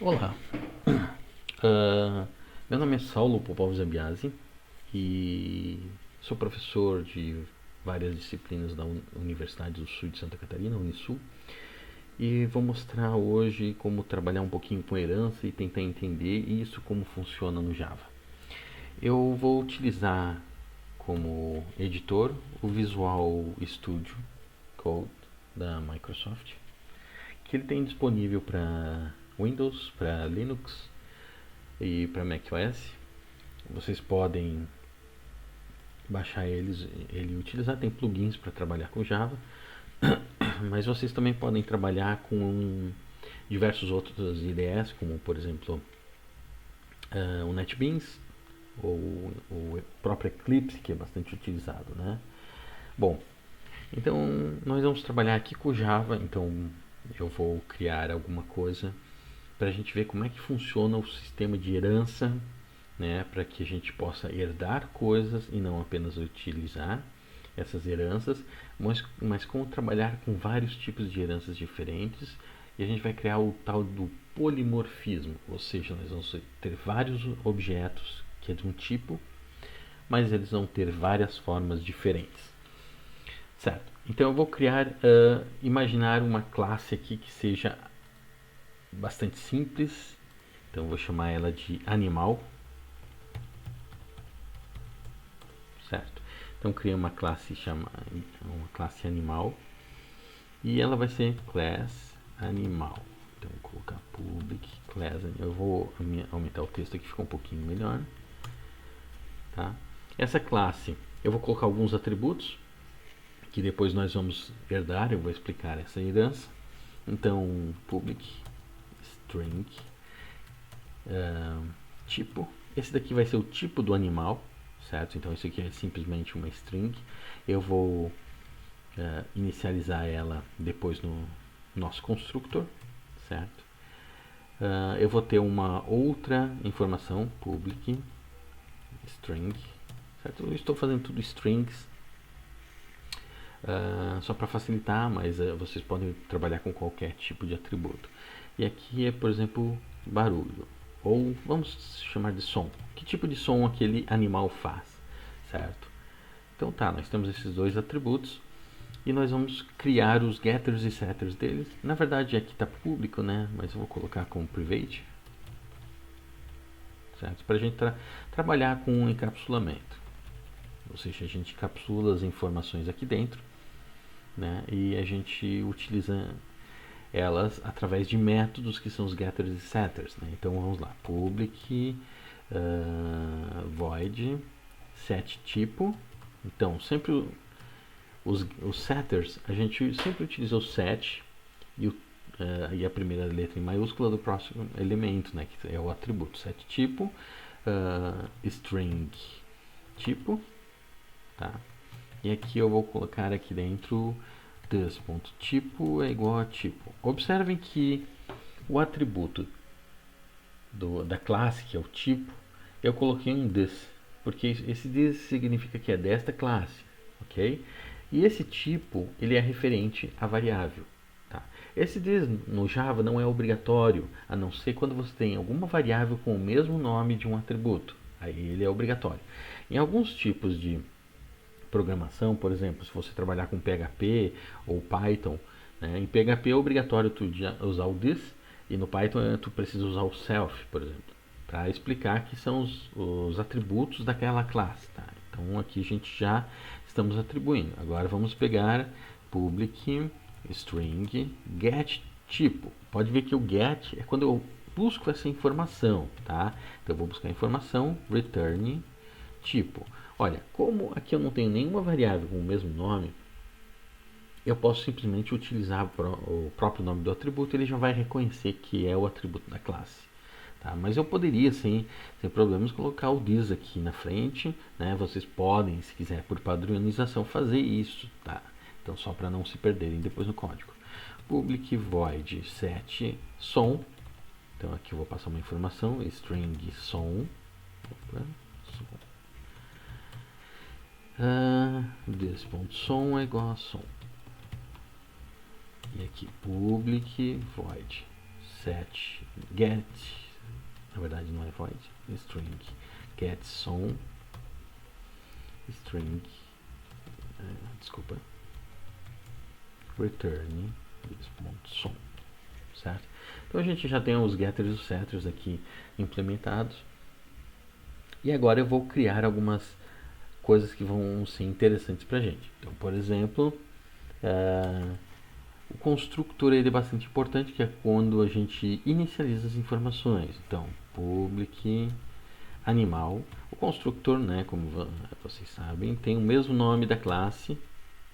Olá, Ah, meu nome é Saulo Popov Zambiasi e sou professor de várias disciplinas da Universidade do Sul de Santa Catarina, Unisul, e vou mostrar hoje como trabalhar um pouquinho com herança e tentar entender isso como funciona no Java. Eu vou utilizar como editor o Visual Studio Code da Microsoft, que ele tem disponível para Windows, para Linux e para macOS. Vocês podem baixar ele e utilizar. Tem plugins para trabalhar com Java, mas vocês também podem trabalhar com diversos outros IDEs, como por exemplo o NetBeans ou o próprio Eclipse, que é bastante utilizado, né? Bom, então nós vamos trabalhar aqui com Java. Então eu vou criar alguma coisa para a gente ver como é que funciona o sistema de herança, né, para que a gente possa herdar coisas e não apenas utilizar essas heranças, mas como trabalhar com vários tipos de heranças diferentes. E a gente vai criar o tal do polimorfismo, ou seja, nós vamos ter vários objetos que é de um tipo, mas eles vão ter várias formas diferentes, certo? Então eu vou imaginar uma classe aqui que seja bastante simples. Então eu vou chamar ela de animal, certo? Então cria uma classe animal e ela vai ser class animal. Então vou colocar public class. Eu vou aumentar o texto aqui, ficou um pouquinho melhor, tá? Essa classe eu vou colocar alguns atributos que depois nós vamos herdar. Eu vou explicar essa herança. Então public string tipo. Esse daqui vai ser o tipo do animal, certo? Então isso aqui é simplesmente uma string. Eu vou inicializar ela depois no nosso constructor, certo? Eu vou ter uma outra informação, public string, certo? Eu estou fazendo tudo strings só para facilitar, mas vocês podem trabalhar com qualquer tipo de atributo. E aqui é, por exemplo, barulho, ou vamos chamar de som. Que tipo de som aquele animal faz, certo? Então tá, nós temos esses dois atributos e nós vamos criar os getters e setters deles. Na verdade aqui está público, né? Mas eu vou colocar como private, certo? Para a gente trabalhar com um encapsulamento. Ou seja, a gente encapsula as informações aqui dentro, né? E a gente utiliza elas através de métodos que são os getters e setters, né? Então vamos lá, public void set tipo. Então sempre os setters, a gente sempre utiliza o set e a primeira letra em maiúscula do próximo elemento, né, que é o atributo set tipo, string tipo, tá? E aqui eu vou colocar aqui dentro this.tipo é igual a tipo. Observem que o atributo da classe, que é o tipo, eu coloquei um this, porque esse this significa que é desta classe, ok? E esse tipo, ele é referente à variável. Tá? Esse this no Java não é obrigatório, a não ser quando você tem alguma variável com o mesmo nome de um atributo. Aí ele é obrigatório. Em alguns tipos de programação, por exemplo, se você trabalhar com PHP ou Python, né, em PHP é obrigatório tu usar o this, e no Python tu precisa usar o self, por exemplo, para explicar que são os atributos daquela classe. Tá? Então aqui a gente já estamos atribuindo. Agora vamos pegar public string get tipo. Pode ver que o get é quando eu busco essa informação, tá? Então eu vou buscar a informação, return tipo. Olha, como aqui eu não tenho nenhuma variável com o mesmo nome, eu posso simplesmente utilizar o próprio nome do atributo. Ele já vai reconhecer que é o atributo da classe. Tá? Mas eu poderia, sem problemas, colocar o this aqui na frente, né? Vocês podem, se quiser, por padronização, fazer isso. Tá? Então, só para não se perderem depois no código. Public void set som. Então, aqui eu vou passar uma informação, string som. Opa, som. This.som é igual a som. E aqui public void set get, na verdade não é void, string get som, string, desculpa, return som, certo? Então a gente já tem os getters e os setters aqui implementados. E agora eu vou criar algumas coisas que vão ser interessantes para a gente. Então, por exemplo, o constructor ele é bastante importante, que é quando a gente inicializa as informações. Então, public animal. O constructor, né, como vocês sabem, tem o mesmo nome da classe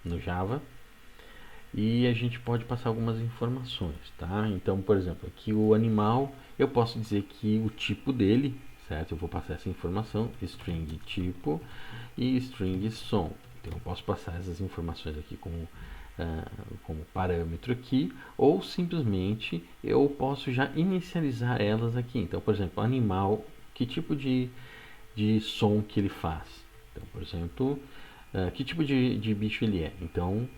no Java. E a gente pode passar algumas informações, tá? Então, por exemplo, aqui o animal, eu posso dizer que o tipo dele, certo? Eu vou passar essa informação, string tipo e string som. Então, eu posso passar essas informações aqui como parâmetro aqui, ou simplesmente eu posso já inicializar elas aqui. Então, por exemplo, animal, que tipo de som que ele faz? Então, por exemplo, que tipo de bicho ele é? Então,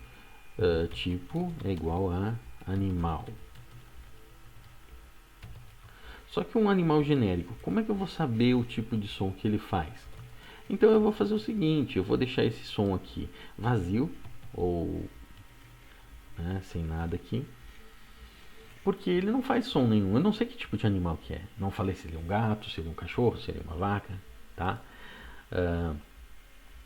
tipo é igual a animal. Só que um animal genérico, como é que eu vou saber o tipo de som que ele faz? Então eu vou fazer o seguinte, eu vou deixar esse som aqui vazio, ou sem nada aqui, porque ele não faz som nenhum. Eu não sei que tipo de animal que é. Não falei se ele é um gato, se ele é um cachorro, se ele é uma vaca, tá?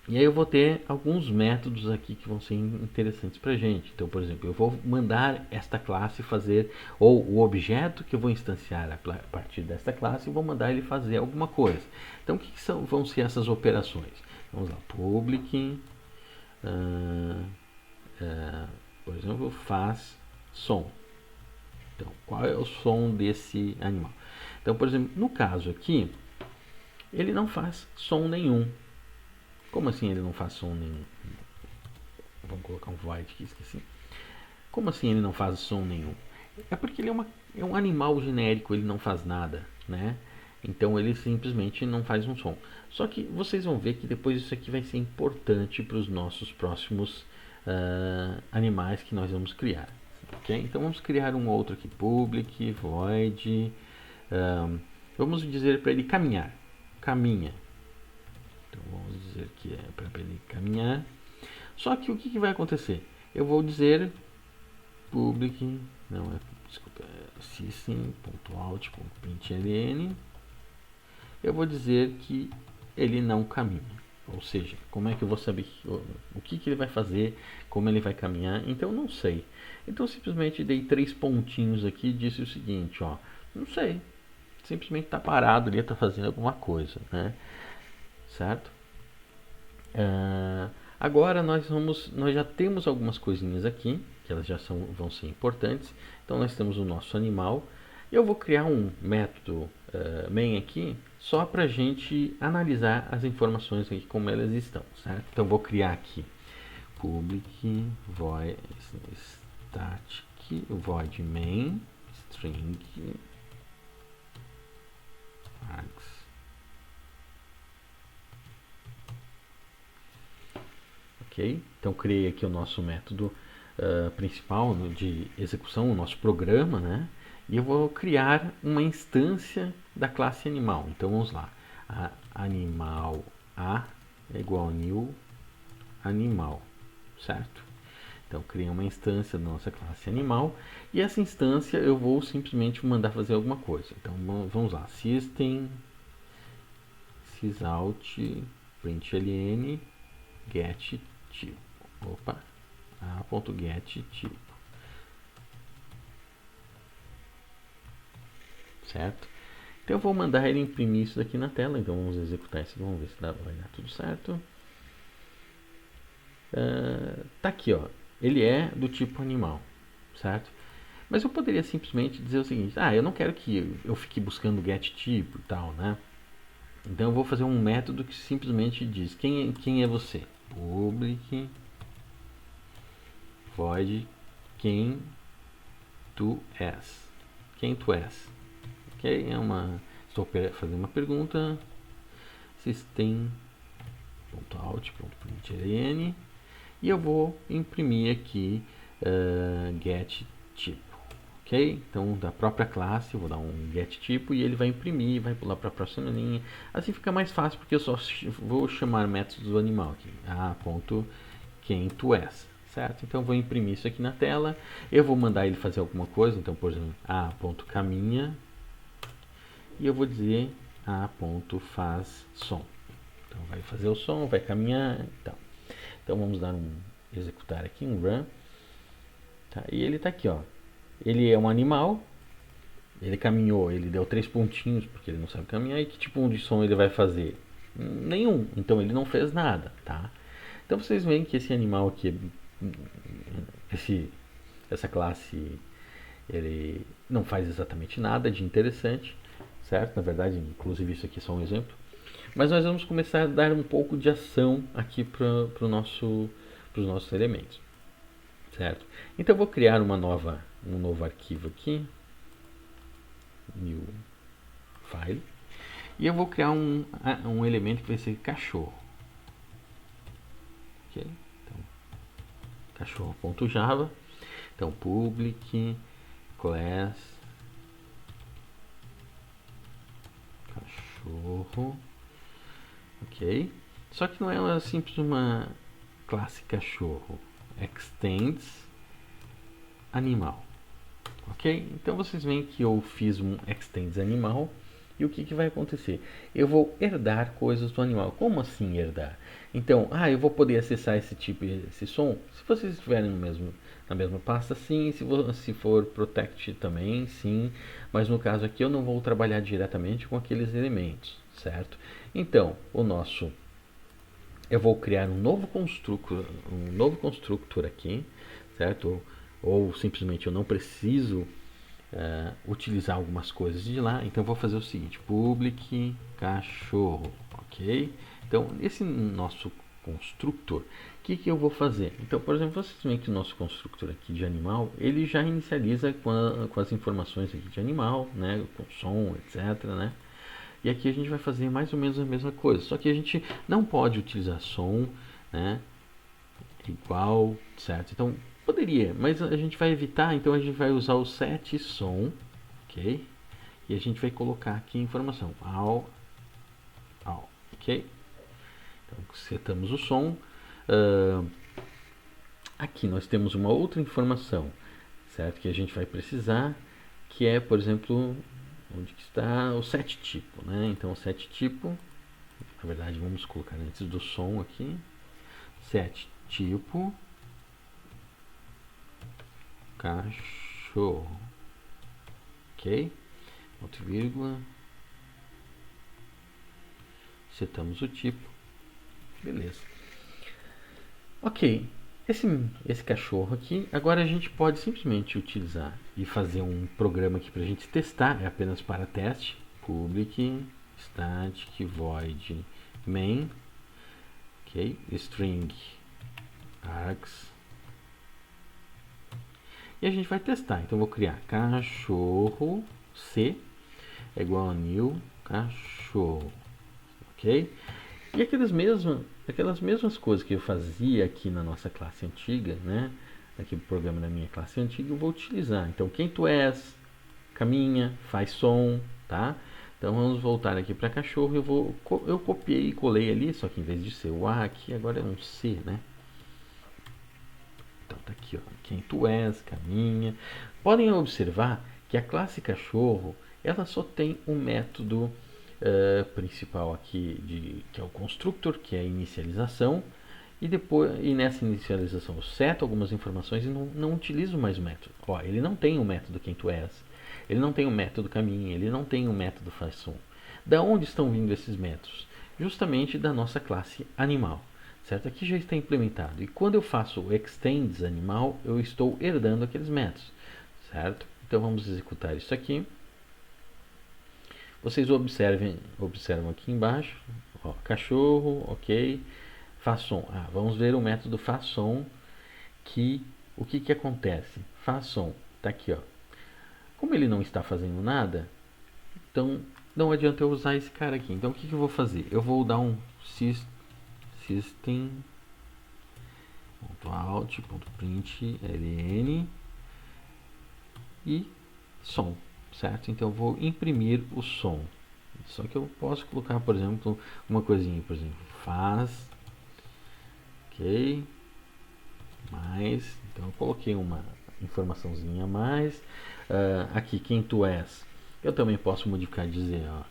E aí eu vou ter alguns métodos aqui que vão ser interessantes para a gente. Então, por exemplo, eu vou mandar esta classe fazer, ou o objeto que eu vou instanciar a partir desta classe, eu vou mandar ele fazer alguma coisa. Então, o que vão ser essas operações? Vamos lá, public, por exemplo, faz som. Então, qual é o som desse animal? Então, por exemplo, no caso aqui, ele não faz som nenhum. Como assim ele não faz som nenhum? Vamos colocar um void aqui, esqueci. Como assim ele não faz som nenhum? É porque ele é um animal genérico, ele não faz nada, né? Então ele simplesmente não faz um som. Só que vocês vão ver que depois isso aqui vai ser importante para os nossos próximos animais que nós vamos criar. Okay? Então vamos criar um outro aqui, public, void. Vamos dizer para ele caminhar. Caminha. Então vamos dizer que é para ele caminhar. Só que o que vai acontecer? Eu vou dizer public, não é, desculpa, system.out.println. Eu vou dizer que ele não caminha. Ou seja, como é que eu vou saber o que ele vai fazer, como ele vai caminhar? Então eu não sei. Então eu simplesmente dei 3 pontinhos aqui e disse o seguinte, ó, não sei. Simplesmente está parado ali, está fazendo alguma coisa, né? Certo? Agora nós já temos algumas coisinhas aqui, que elas já vão ser importantes. Então nós temos o nosso animal. Eu vou criar um método main aqui, só para a gente analisar as informações aqui, como elas estão, certo? Então vou criar aqui public void static void main string args. Ok? Então criei aqui o nosso método principal de execução, o nosso programa, né? E eu vou criar uma instância da classe animal. Então vamos lá, animal a é igual a new animal, certo? Então criei uma instância da nossa classe animal e essa instância eu vou simplesmente mandar fazer alguma coisa. Então vamos lá, system sysout println get tipo, a.get tipo, certo? Então eu vou mandar ele imprimir isso daqui na tela. Então vamos executar isso, vamos ver se vai dar tudo certo. Tá aqui, ó, ele é do tipo animal, certo? Mas eu poderia simplesmente dizer o seguinte, eu não quero que eu fique buscando get tipo e tal, né? Então eu vou fazer um método que simplesmente diz quem é você. Public void quem tu és. Quem tu és. Ok? Estou fazendo uma pergunta. System.out.println e eu vou imprimir aqui get tipo. Ok? ok? Então, da própria classe, eu vou dar um get tipo e ele vai imprimir, vai pular para a próxima linha. Assim fica mais fácil, porque eu só vou chamar métodos do animal aqui. a.quem_tu_és, certo? Então, eu vou imprimir isso aqui na tela. Eu vou mandar ele fazer alguma coisa. Então, por exemplo, a.caminha. E eu vou dizer a.faz_som. Então, vai fazer o som, vai caminhar. Então, vamos dar executar aqui, um run. Tá? E ele está aqui, ó. Ele é um animal, ele caminhou, ele deu 3 pontinhos porque ele não sabe caminhar. E que tipo de som ele vai fazer? Nenhum, então ele não fez nada, tá? Então vocês veem que esse animal aqui, essa classe, ele não faz exatamente nada de interessante, certo? Na verdade, inclusive isso aqui é só um exemplo. Mas nós vamos começar a dar um pouco de ação aqui para os nossos elementos, certo? Então eu vou criar um novo arquivo aqui, new file, e eu vou criar um elemento que vai ser cachorro, ok? Então, cachorro.java, então public class cachorro, ok? Só que não é simples uma classe cachorro, extends animal. Ok? Então vocês veem que eu fiz um extends animal e o que vai acontecer? Eu vou herdar coisas do animal. Como assim herdar? Então, eu vou poder acessar esse som? Se vocês estiverem na mesma pasta, sim. Se for protect também, sim. Mas no caso aqui eu não vou trabalhar diretamente com aqueles elementos, certo? Então, eu vou criar um novo constructor aqui, certo? Ou simplesmente eu não preciso utilizar algumas coisas de lá. Então eu vou fazer o seguinte: public cachorro, ok? Então esse nosso constructor, o que eu vou fazer? Então, por exemplo, vocês veem que o nosso constructor aqui de animal, ele já inicializa com as informações aqui de animal, né? Com som, etc, né? E aqui a gente vai fazer mais ou menos a mesma coisa, só que a gente não pode utilizar som, né? Igual, certo? Então poderia, mas a gente vai evitar. Então a gente vai usar o set som, ok? E a gente vai colocar aqui a informação ao, ok? Então setamos o som. Aqui nós temos uma outra informação, certo? Que a gente vai precisar, que é, por exemplo, onde que está o set tipo, né? Então o set tipo, na verdade vamos colocar antes do som aqui, set tipo cachorro, ok? Ponto vírgula, setamos o tipo, beleza. Ok, esse cachorro aqui, agora a gente pode simplesmente utilizar e fazer um programa aqui para a gente testar, é apenas para teste, public static void main, ok, string args, e a gente vai testar. Então vou criar cachorro c é igual a new cachorro, ok? E aquelas mesmas coisas que eu fazia aqui na nossa classe antiga, né? Aqui no programa da minha classe antiga, eu vou utilizar. Então, quem tu és, caminha, faz som, tá? Então, vamos voltar aqui para cachorro. Eu copiei e colei ali, só que em vez de ser o A aqui, agora é um C, né? Então, tá aqui, ó. Quem tu és, caminha. Podem observar que a classe cachorro, ela só tem um método principal aqui, que é o constructor, que é a inicialização, e nessa inicialização eu seto algumas informações e não utilizo mais o método. Ó, ele não tem o método quem tu és, ele não tem o método caminha, ele não tem o método faz som. Da onde estão vindo esses métodos? Justamente da nossa classe animal, certo? Aqui já está implementado, e quando eu faço o extends animal, eu estou herdando aqueles métodos, certo? Então vamos executar isso aqui. Vocês observam aqui embaixo, ó, cachorro, ok, faz som. Vamos ver o método faz som, o que acontece? Faz som, tá aqui, ó. Como ele não está fazendo nada, então não adianta eu usar esse cara aqui. Então o que eu vou fazer? Eu vou dar um system.out.println e som, certo? Então eu vou imprimir o som. Só que eu posso colocar, por exemplo, uma coisinha, por exemplo, faz, ok, mais, então eu coloquei uma informaçãozinha a mais. Aqui, quem tu és, eu também posso modificar, dizer, ó,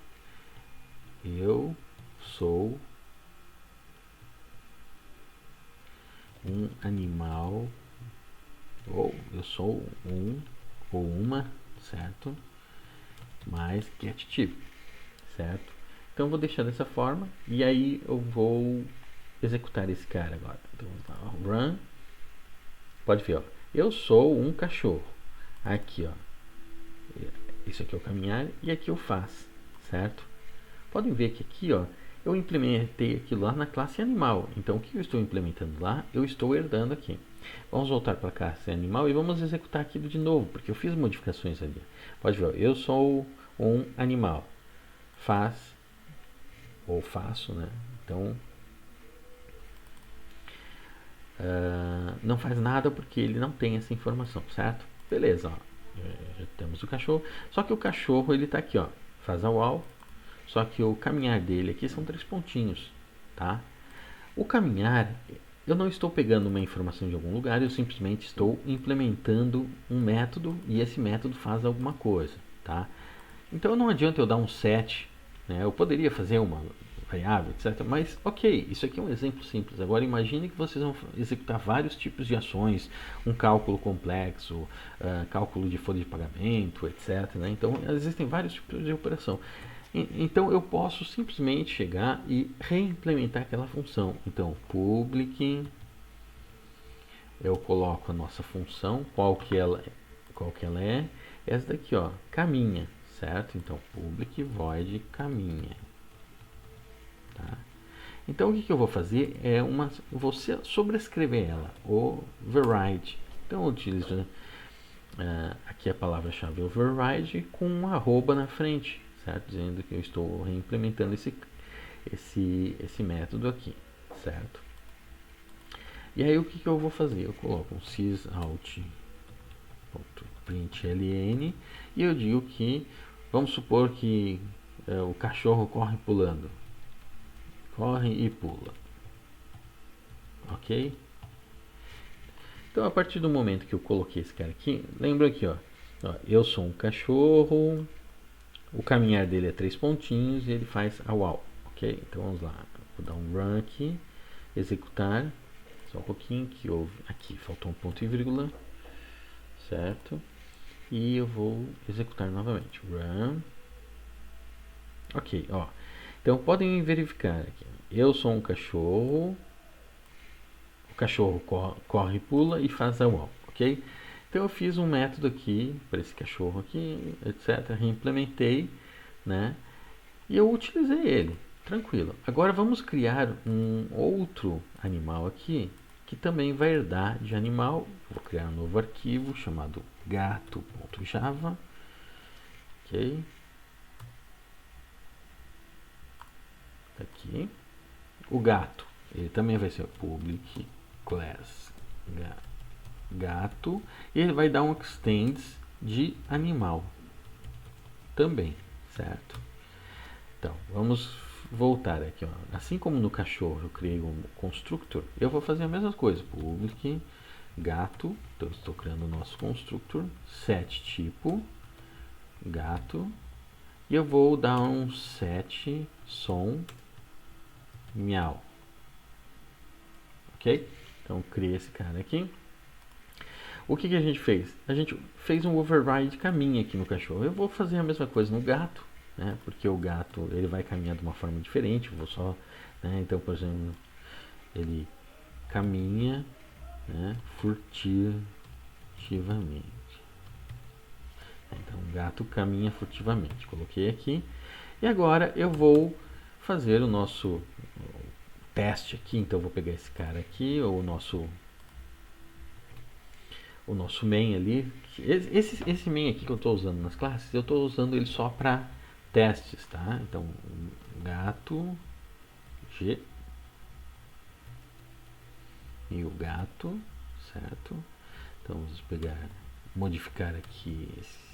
eu sou um animal, ou eu sou um ou uma, certo? Mais get tipo, certo? Então eu vou deixar dessa forma e aí eu vou executar esse cara agora. Então vamos lá, run. Pode ver, ó. Eu sou um cachorro. Aqui, ó. Isso aqui é o caminhar e aqui eu faço, certo? Podem ver que aqui, ó, eu implementei aquilo lá na classe animal. Então o que eu estou implementando lá, eu estou herdando aqui. Vamos voltar para a classe animal e vamos executar aquilo de novo, porque eu fiz modificações ali. Pode ver, ó, eu sou um animal. Faz ou faço, né? Então não faz nada porque ele não tem essa informação, certo? Beleza, ó. Já temos o cachorro. Só que o cachorro ele tá aqui, ó. Faz a wall. Só que o caminhar dele aqui são 3 pontinhos, tá? O caminhar, eu não estou pegando uma informação de algum lugar, eu simplesmente estou implementando um método e esse método faz alguma coisa, tá? Então não adianta eu dar um set, né? Eu poderia fazer uma variável, etc. Mas ok, isso aqui é um exemplo simples. Agora imagine que vocês vão executar vários tipos de ações, um cálculo complexo, cálculo de folha de pagamento, etc. Né? Então existem vários tipos de operação. Então eu posso simplesmente chegar e reimplementar aquela função. Então public, eu coloco a nossa função, qual que ela é, essa daqui, ó, caminha, certo? Então public void caminha, tá? Então o que eu vou fazer é você sobrescrever ela, override. Então eu utilizo aqui a palavra-chave override com um arroba na frente, certo? Dizendo que eu estou reimplementando esse método aqui, certo? E aí o que eu vou fazer? Eu coloco um sysout.println e eu digo que, vamos supor que o cachorro corre pulando. Corre e pula. Ok? Então a partir do momento que eu coloquei esse cara aqui, lembra aqui, ó, eu sou um cachorro, o caminhar dele é 3 pontinhos e ele faz a wow, ok? Então vamos lá, vou dar um run aqui, executar, só um pouquinho que houve, aqui faltou um ponto e vírgula, certo? E eu vou executar novamente, run, ok, ó. Então podem verificar aqui, eu sou um cachorro, o cachorro corre, pula e faz a wall, ok? Então eu fiz um método aqui para esse cachorro aqui, etc. Reimplementei, né? E eu utilizei ele, tranquilo. Agora vamos criar um outro animal aqui que também vai herdar de animal. Vou criar um novo arquivo chamado gato.java, ok? Aqui. O gato, ele também vai ser public class gato e ele vai dar um extends de animal também, certo? Então, vamos voltar aqui, ó. Assim como no cachorro eu criei um constructor, eu vou fazer a mesma coisa, public gato, então estou criando o nosso constructor, set tipo gato e eu vou dar um set som miau, ok? Então criei esse cara aqui. O que a gente fez? A gente fez um override caminha aqui no cachorro. Eu vou fazer a mesma coisa no gato, né? Porque o gato ele vai caminhar de uma forma diferente. Eu vou só, né? Então, por exemplo, ele caminha, né? Furtivamente. Então, o gato caminha furtivamente. Coloquei aqui. E agora eu vou fazer o nosso teste aqui. Então, eu vou pegar esse cara aqui, ou o nosso main ali. Esse main aqui que eu estou usando nas classes, eu estou usando ele só para testes, tá? Então, gato G e o gato, certo? Então, vamos pegar, modificar aqui esse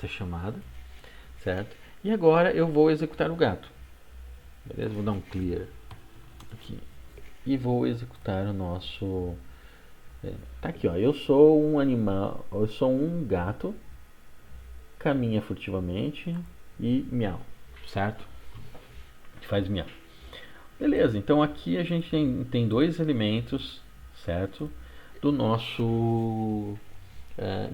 essa chamada, certo? E agora eu vou executar o gato. Beleza? Vou dar um clear aqui. E vou executar o nosso... tá aqui, ó. Eu sou um animal, eu sou um gato, caminha furtivamente e miau, certo? Faz miau. Beleza, então aqui a gente tem dois elementos, certo? Do nosso...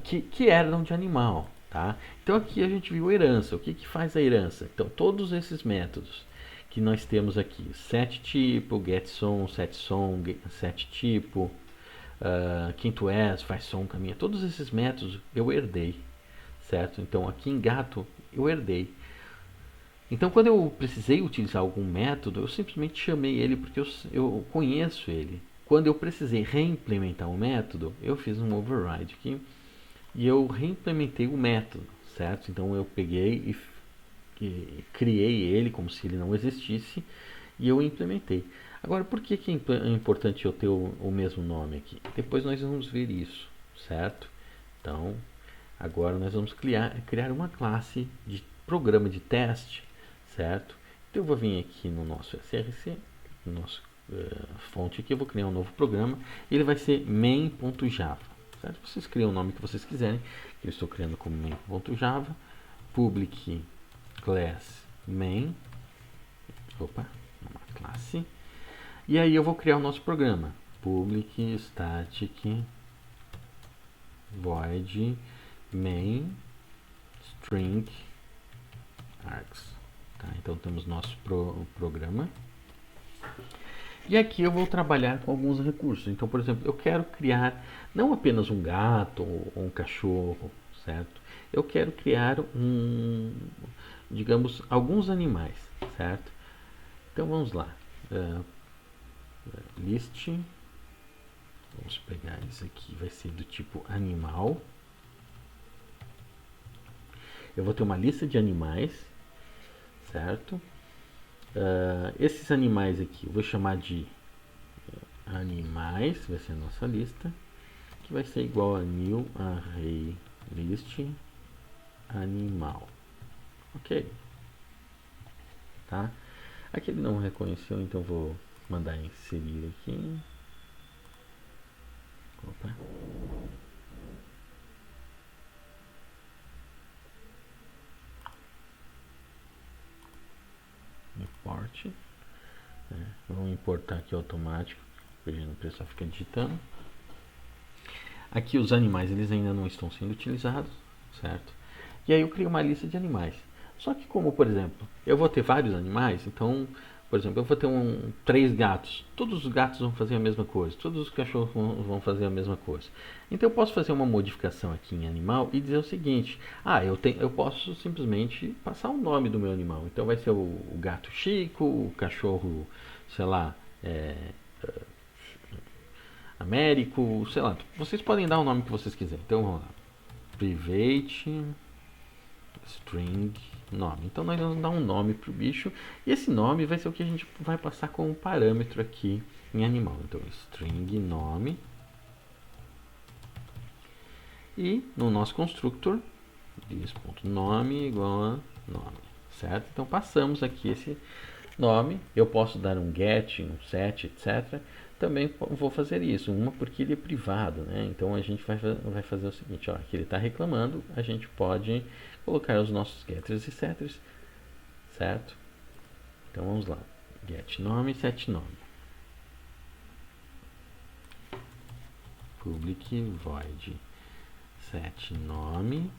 que eram de animal, tá? Então aqui a gente viu herança. O que faz a herança? Então todos esses métodos que nós temos aqui, setTypo, getSom, setSom, setTypo, quinto as, faz som, caminha, todos esses métodos eu herdei, certo? Então aqui em gato eu herdei. Então quando eu precisei utilizar algum método, eu simplesmente chamei ele porque eu conheço ele. Quando eu precisei reimplementar um método, eu fiz um override aqui e eu reimplementei o método, certo? Então eu peguei e criei ele como se ele não existisse e eu implementei. Agora, por que é importante eu ter o mesmo nome aqui? Depois nós vamos ver isso, certo? Então, agora nós vamos criar uma classe de programa de teste, certo? Então eu vou vir aqui no nosso src, no nosso fonte aqui, eu vou criar um novo programa, e ele vai ser main.java, certo? Vocês criam o nome que vocês quiserem, eu estou criando como main.java, public class main, uma classe, e aí eu vou criar o nosso programa, public static void main string args, tá? Então temos nosso programa. E aqui eu vou trabalhar com alguns recursos. Então, por exemplo, eu quero criar não apenas um gato ou um cachorro, certo? Eu quero criar digamos, alguns animais, certo? Então vamos lá. List. Vamos pegar isso aqui, vai ser do tipo animal. Eu vou ter uma lista de animais, certo? Esses animais aqui eu vou chamar de animais, vai ser a nossa lista, que vai ser igual a new array list animal. Ok, tá? Aqui ele não reconheceu, então vou mandar inserir aqui. Opa. Import. Vamos importar aqui automático, porque não precisa ficar digitando. Aqui os animais eles ainda não estão sendo utilizados, certo? E aí eu crio uma lista de animais. Só que como, por exemplo, eu vou ter vários animais, então, por exemplo, eu vou ter 3 gatos. Todos os gatos vão fazer a mesma coisa, todos os cachorros vão fazer a mesma coisa. Então eu posso fazer uma modificação aqui em animal e dizer o seguinte: eu posso simplesmente passar o nome do meu animal. Então vai ser o gato Chico, o cachorro, sei lá, Américo, sei lá. Vocês podem dar o nome que vocês quiserem. Então vamos lá. Private string nome. Então nós vamos dar um nome para o bicho e esse nome vai ser o que a gente vai passar como parâmetro aqui em animal. Então string nome e no nosso constructor this.nome igual a nome, certo? Então passamos aqui esse nome. Eu posso dar um get, um set, etc. Também vou fazer isso, uma porque ele é privado, né? Então a gente vai fazer o seguinte, ó, aqui ele está reclamando, a gente pode colocar os nossos getters e setters, certo? Então vamos lá, get nome, set nome, public void set nome,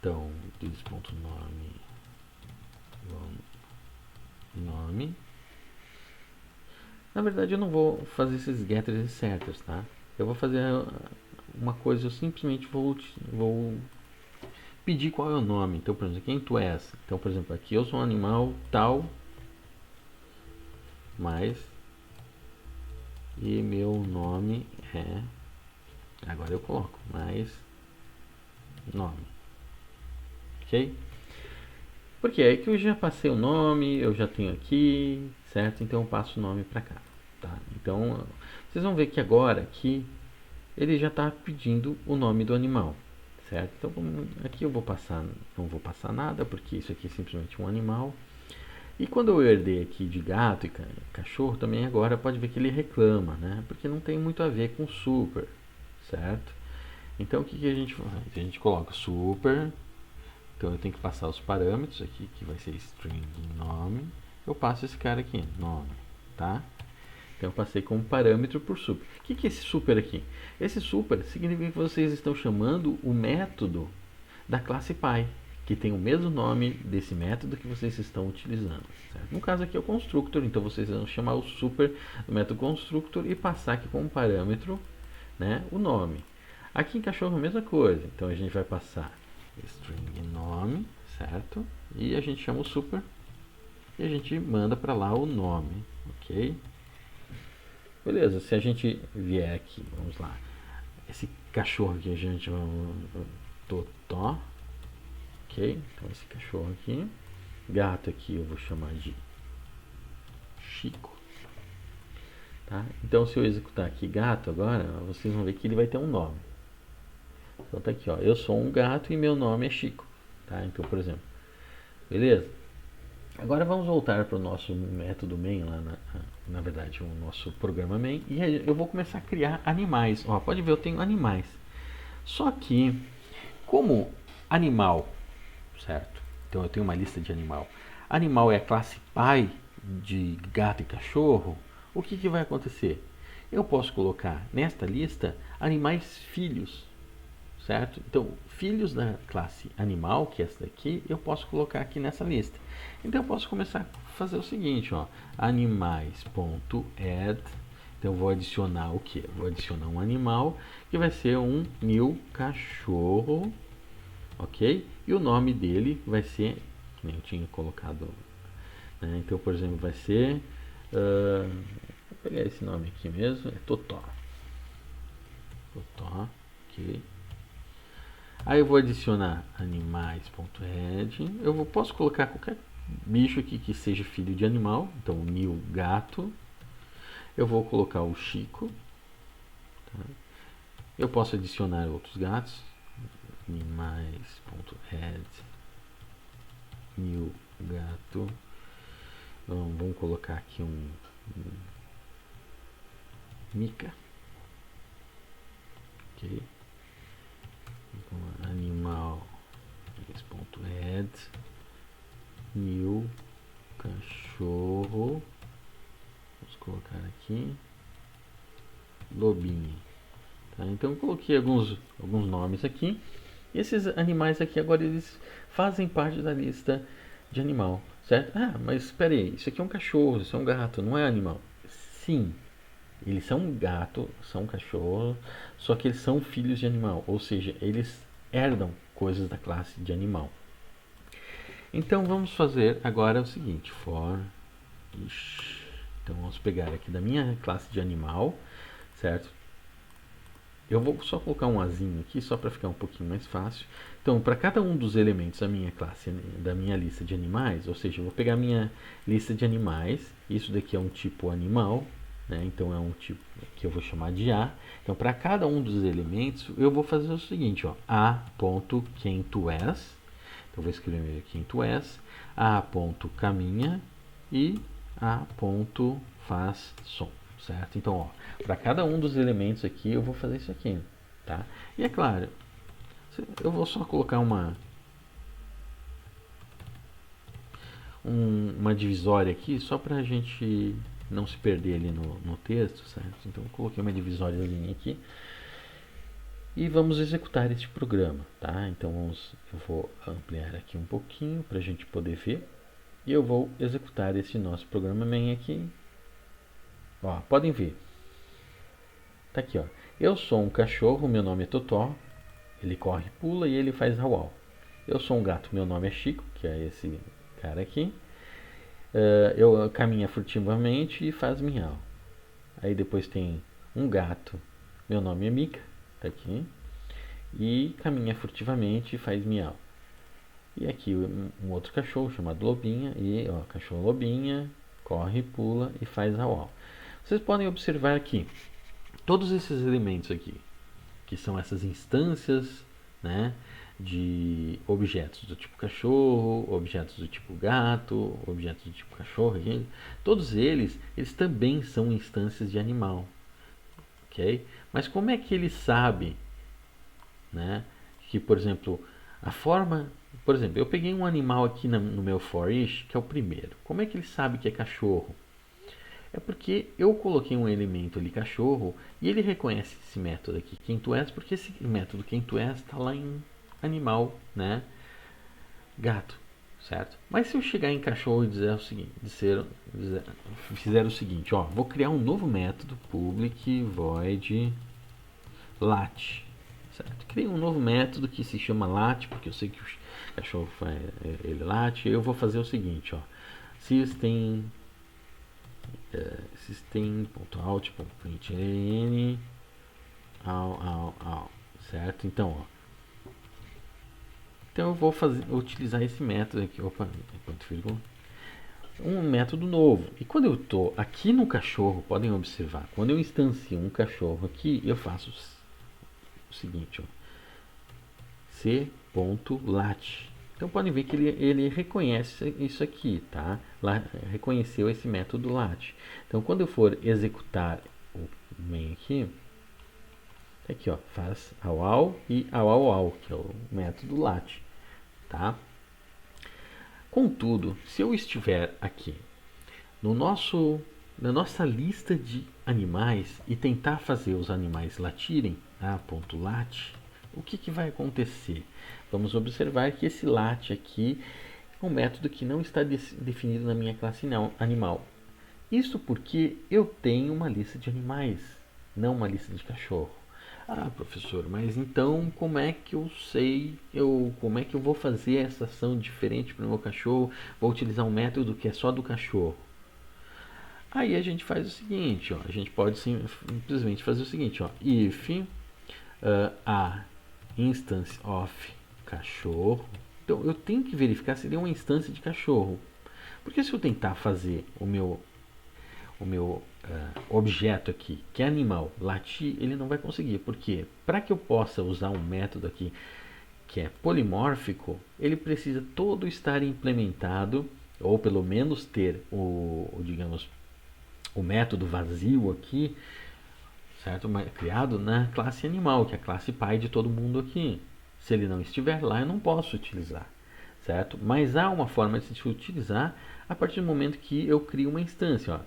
então this.nome nome. Na verdade eu não vou fazer esses getters e setters, tá? Eu vou fazer uma coisa, eu simplesmente vou pedir qual é o nome. Então, por exemplo, quem tu és? Então, por exemplo, aqui eu sou um animal tal, mas e meu nome é, agora eu coloco mais nome, ok? Porque é que eu já passei o nome, eu já tenho aqui, certo? Então eu passo o nome para cá, tá? Então vocês vão ver que agora aqui ele já está pedindo o nome do animal, certo? Então aqui eu vou passar, não vou passar nada, porque isso aqui é simplesmente um animal. E quando eu herdei aqui de gato e cachorro, também agora pode ver que ele reclama, né? Porque não tem muito a ver com super, certo? Então o que, que a gente faz? A gente coloca super, então eu tenho que passar os parâmetros aqui, que vai ser string nome. Eu passo esse cara aqui, nome, tá? Então eu passei como parâmetro por super. O que, que é esse super aqui? Esse super significa que vocês estão chamando o método da classe Py, que tem o mesmo nome desse método que vocês estão utilizando. Certo? No caso aqui é o constructor, então vocês vão chamar o super do método constructor e passar aqui como parâmetro, né, o nome. Aqui em cachorro a mesma coisa, então a gente vai passar string nome, certo? E a gente chama o super e a gente manda para lá o nome, ok? Beleza, se a gente vier aqui, vamos lá, esse cachorro aqui a gente vai Totó, ok? Então esse cachorro aqui, gato aqui eu vou chamar de Chico, tá? Então se eu executar aqui gato agora, vocês vão ver que ele vai ter um nome. Então tá aqui, ó, eu sou um gato e meu nome é Chico, tá? Então, por exemplo, beleza? Agora vamos voltar para o nosso método main, lá na verdade o nosso programa main, e eu vou começar a criar animais. Ó, pode ver, eu tenho animais. Só que, como animal, certo? Então eu tenho uma lista de animal. Animal é a classe pai de gato e cachorro. O que, que vai acontecer? Eu posso colocar nesta lista animais filhos, certo? Então, filhos da classe animal, que é essa daqui, eu posso colocar aqui nessa lista. Então, eu posso começar a fazer o seguinte, ó, animais.add. Então, eu vou adicionar o que? Vou adicionar um animal que vai ser um new cachorro, ok? E o nome dele vai ser, que nem eu tinha colocado, né? Então, por exemplo, vai ser, vou pegar esse nome aqui mesmo, é Totó. Totó, ok? Aí eu vou adicionar animais.add. Posso colocar qualquer bicho aqui que seja filho de animal. Então, o new gato. Eu vou colocar o Chico. Tá? Eu posso adicionar outros gatos. Animais.add new gato. Então, vamos colocar aqui um Mica. Ok. Animal.add new cachorro, vamos colocar aqui lobinho, tá? Então eu coloquei alguns nomes aqui, e esses animais aqui agora eles fazem parte da lista de animal, certo? Ah, mas espera aí, isso aqui é um cachorro, isso é um gato, não é animal. Sim, eles são um gato, são um cachorro, só que eles são filhos de animal, ou seja, eles herdam coisas da classe de animal. Então vamos fazer agora o seguinte, for então vamos pegar aqui da minha classe de animal, certo? Eu vou só colocar um azinho aqui, só para ficar um pouquinho mais fácil. Então, para cada um dos elementos da minha classe, da minha lista de animais, ou seja, eu vou pegar a minha lista de animais, isso daqui é um tipo animal, né? Então é um tipo que eu vou chamar de A. Então, para cada um dos elementos, eu vou fazer o seguinte, ó, a.quem-tu-és. Então, eu vou escrever quem-tu-és, a.caminha e a.faz-som, certo? Então, ó, para cada um dos elementos aqui, eu vou fazer isso aqui, tá? E é claro, eu vou só colocar uma divisória aqui, só para a gente não se perder ali no texto, certo? Então, eu coloquei uma divisóriazinha aqui. E vamos executar este programa, tá? Então, eu vou ampliar aqui um pouquinho para a gente poder ver. E eu vou executar esse nosso programa main aqui. Ó, podem ver. Tá aqui, ó. Eu sou um cachorro, meu nome é Totó. Ele corre, pula e ele faz rau. Eu sou um gato, meu nome é Chico, que é esse cara aqui. Eu caminho furtivamente e faz miau. Aí depois tem um gato, meu nome é Mica, tá aqui. E caminha furtivamente e faz miau. E aqui um outro cachorro chamado Lobinha. E ó, cachorro Lobinha, corre, pula e faz rau. Vocês podem observar aqui, todos esses elementos aqui, que são essas instâncias, né, de objetos do tipo cachorro, objetos do tipo gato, objetos do tipo cachorro, todos eles também são instâncias de animal, ok? Mas como é que ele sabe, né, que, por exemplo, a forma, por exemplo, eu peguei um animal aqui no meu for each, que é o primeiro. Como é que ele sabe que é cachorro? É porque eu coloquei um elemento ali, cachorro, e ele reconhece esse método aqui, quem tu és, porque esse método quem tu és está lá em animal, né? Gato, certo? Mas se eu chegar em cachorro e dizer o seguinte, fizer o seguinte, ó, vou criar um novo método, public void lat, certo? Criei um novo método que se chama lat, porque eu sei que o cachorro ele late. Eu vou fazer o seguinte, ó, system system.out.println certo? Então, ó, então eu vou utilizar esse método aqui, opa, ponto vírgula, um método novo. E quando eu estou aqui no cachorro, podem observar, quando eu instancio um cachorro aqui, eu faço o seguinte, ó, c.lat. Então podem ver que ele reconhece isso aqui, tá? Lá, reconheceu esse método lat. Então quando eu for executar o main aqui, aqui ó, faz ao e ao, que é o método lat, tá? Contudo, se eu estiver aqui na nossa lista de animais e tentar fazer os animais latirem, ponto lat, o que vai acontecer? Vamos observar que esse lat aqui é um método que não está definido na minha classe animal. Isso porque eu tenho uma lista de animais, não uma lista de cachorro. Ah, professor, mas então como é que eu sei, como é que eu vou fazer essa ação diferente para o meu cachorro? Vou utilizar um método que é só do cachorro. Aí a gente faz o seguinte, ó, a gente pode simplesmente fazer o seguinte, ó, if a instance of cachorro. Então eu tenho que verificar se ele é uma instância de cachorro. Porque se eu tentar fazer o meu objeto aqui, que é animal, latir, ele não vai conseguir. Porque para que eu possa usar um método aqui que é polimórfico, ele precisa todo estar implementado, ou pelo menos ter digamos, o método vazio aqui, certo? Criado na classe animal, que é a classe pai de todo mundo aqui. Se ele não estiver lá, eu não posso utilizar, certo? Mas há uma forma de se utilizar a partir do momento que eu crio uma instância, ó.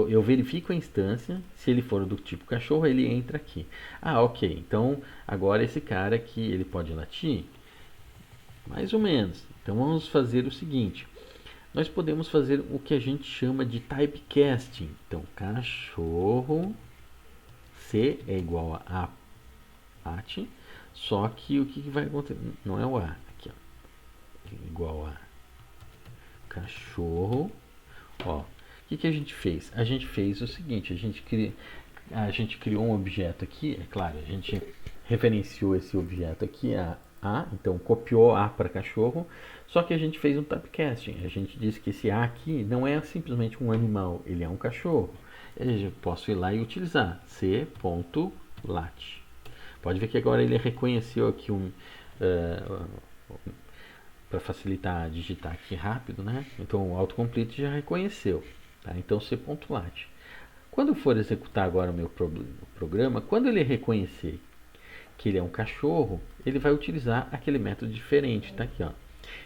Eu verifico a instância, se ele for do tipo cachorro, ele entra aqui. Ah, ok, então agora esse cara aqui, ele pode latir? Mais ou menos. Então vamos fazer o seguinte, nós podemos fazer o que a gente chama de typecasting. Então, cachorro C é igual a at, só que o que vai acontecer? Não é o A, aqui ó, igual a cachorro, ó. O que a gente fez? A gente fez o seguinte, a gente criou um objeto aqui, é claro, a gente referenciou esse objeto aqui a, então copiou A para cachorro, só que a gente fez um typecasting. A gente disse que esse A aqui não é simplesmente um animal, ele é um cachorro. Eu posso ir lá e utilizar c.lat. Pode ver que agora ele reconheceu aqui para facilitar digitar aqui rápido, né? Então o autocomplete já reconheceu, tá? Então c.lat. Quando eu for executar agora o meu programa, quando ele reconhecer que ele é um cachorro, ele vai utilizar aquele método diferente, tá aqui, ó.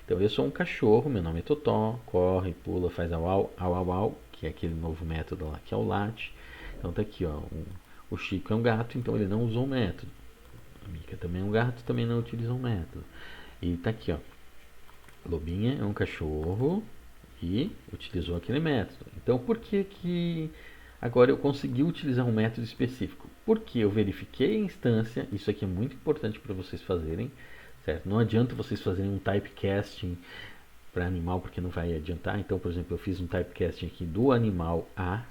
Então eu sou um cachorro, meu nome é Totó, corre, pula, faz au, que é aquele novo método lá que é o lat. Então tá aqui, ó, o Chico é um gato, então ele não usou o método. A Mica também é um gato, também não utiliza um método. E tá aqui, ó, Lobinha é um cachorro e utilizou aquele método. Então por que agora eu consegui utilizar um método específico? Porque eu verifiquei a instância, isso aqui é muito importante para vocês fazerem, certo? Não adianta vocês fazerem um typecasting para animal, porque não vai adiantar. Então, por exemplo, eu fiz um typecasting aqui do animal A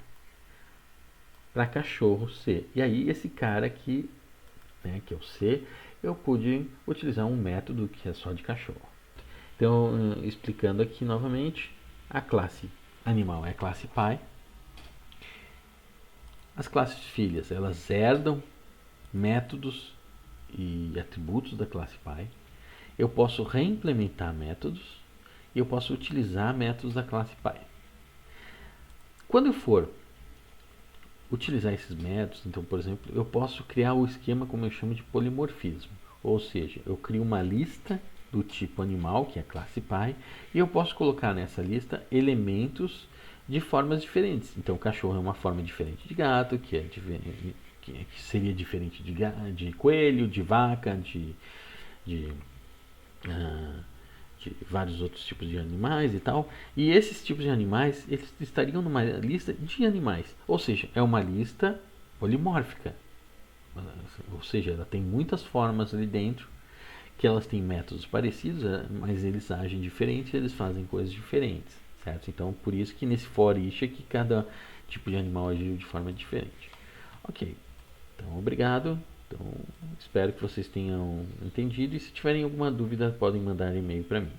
para cachorro C. E aí esse cara aqui, né, que é o C, eu pude utilizar um método que é só de cachorro. Então, explicando aqui novamente, a classe animal é a classe pai. As classes filhas, elas herdam métodos e atributos da classe Py. Eu posso reimplementar métodos e eu posso utilizar métodos da classe Py. Quando eu for utilizar esses métodos, então, por exemplo, eu posso criar o esquema como eu chamo de polimorfismo. Ou seja, eu crio uma lista do tipo animal, que é a classe Py, e eu posso colocar nessa lista elementos de formas diferentes. Então, cachorro é uma forma diferente de gato, que seria diferente de coelho, de vaca, de, uh, de vários outros tipos de animais e tal. E esses tipos de animais, eles estariam numa lista de animais. Ou seja, é uma lista polimórfica. Ou seja, ela tem muitas formas ali dentro, que elas têm métodos parecidos, mas eles agem diferentes, eles fazem coisas diferentes, certo? Então, por isso que nesse for each aqui, cada tipo de animal agiu de forma diferente. Ok, então obrigado. Então, espero que vocês tenham entendido e se tiverem alguma dúvida, podem mandar e-mail para mim.